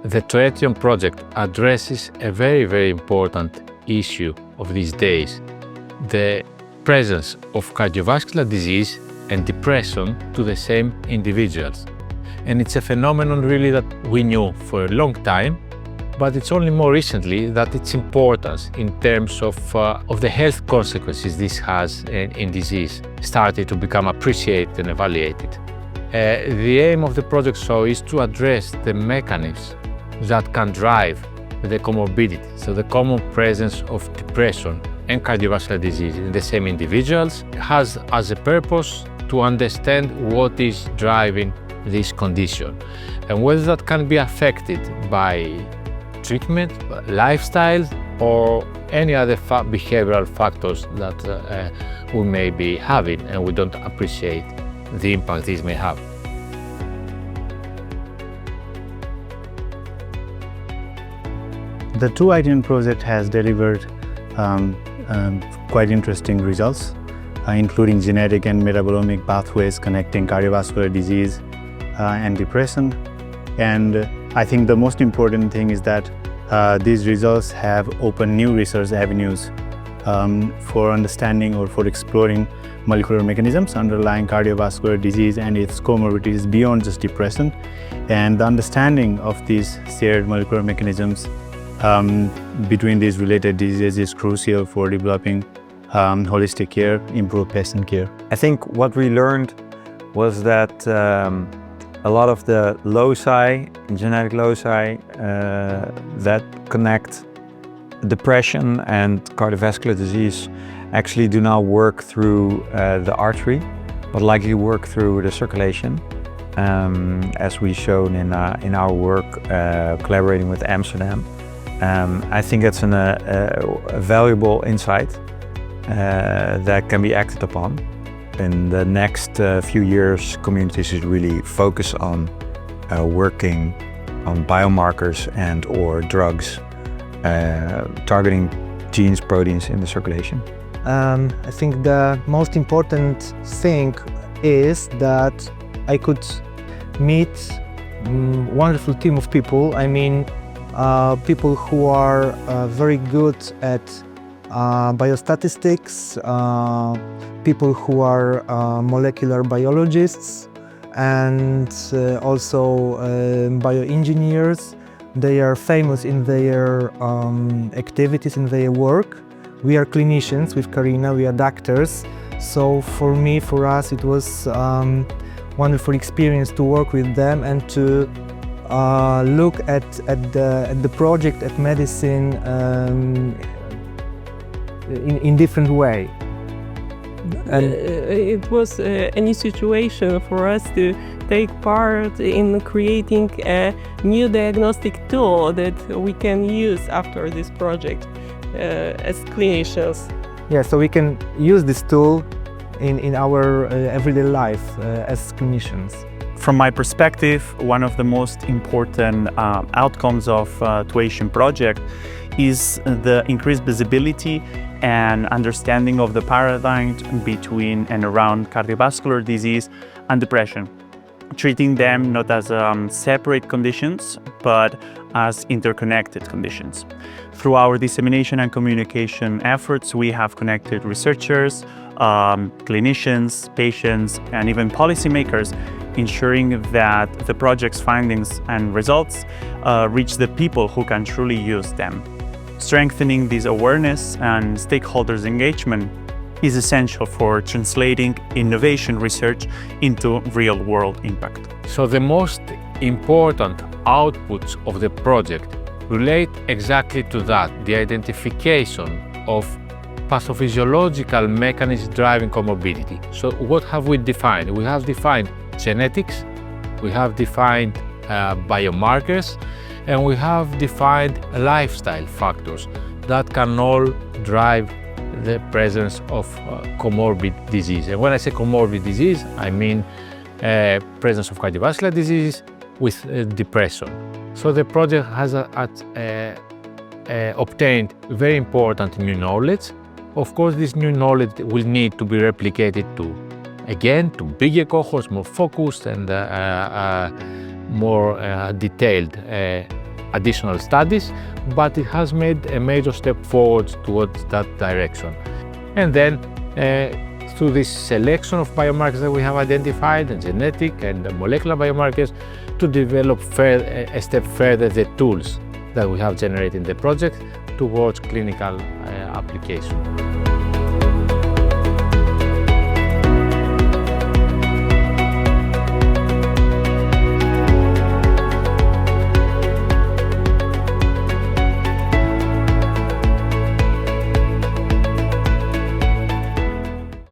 The tritium project addresses a very important issue of these days, the presence of cardiovascular disease and depression to the same individuals. And it's a phenomenon really that we knew for a long time, but it's only more recently that its importance in terms of the health consequences this has in disease started to become appreciated and evaluated. The aim of the project is to address the mechanisms that can drive the comorbidity, so the common presence of depression and cardiovascular disease in the same individuals has as a purpose to understand what is driving this condition and whether that can be affected by treatment, lifestyle, or any other behavioral factors that we may be having and we don't appreciate the impact these may have. The two-item project has delivered quite interesting results, including genetic and metabolomic pathways connecting cardiovascular disease and depression. And I think the most important thing is that these results have opened new research avenues for understanding or for exploring molecular mechanisms underlying cardiovascular disease and its comorbidities beyond just depression. And the understanding of these shared molecular mechanisms between these related diseases is crucial for developing holistic care, improved patient care. I think what we learned was that a lot of the loci, genetic loci that connect depression and cardiovascular disease actually do not work through the artery, but likely work through the circulation, as we've shown in our work collaborating with Amsterdam. I think it's a valuable insight that can be acted upon. In the next few years, communities should really focus on working on biomarkers and/or drugs targeting genes, proteins in the circulation. I think the most important thing is that I could meet a wonderful team of people. I mean, people who are very good at biostatistics, people who are molecular biologists, and also bioengineers. They are famous in their activities, in their work. We are clinicians with Karina, we are doctors. So for us, it was wonderful experience to work with them and to look at the project, at medicine in different way. And it was a new situation for us to take part in creating a new diagnostic tool that we can use after this project as clinicians. Yeah, so we can use this tool in our everyday life as clinicians. From my perspective, one of the most important outcomes of Tuition project is the increased visibility and understanding of the paradigm between and around cardiovascular disease and depression, treating them not as separate conditions, but as interconnected conditions. Through our dissemination and communication efforts, we have connected researchers, clinicians, patients, and even policymakers, ensuring that the project's findings and results reach the people who can truly use them. Strengthening this awareness and stakeholders' engagement is essential for translating innovation research into real-world impact. So the most important outputs of the project relate exactly to that, the identification of pathophysiological mechanisms driving comorbidity. So what have we defined? We have defined genetics, we have defined biomarkers, and we have defined lifestyle factors that can all drive the presence of comorbid disease. And when I say comorbid disease, I mean presence of cardiovascular disease with depression. So the project has obtained very important new knowledge. Of course, this new knowledge will need to be replicated to bigger cohorts, more focused and more detailed additional studies, but it has made a major step forward towards that direction. And then through this selection of biomarkers that we have identified, and genetic and molecular biomarkers, to develop a step further the tools that we have generated in the project towards clinical application.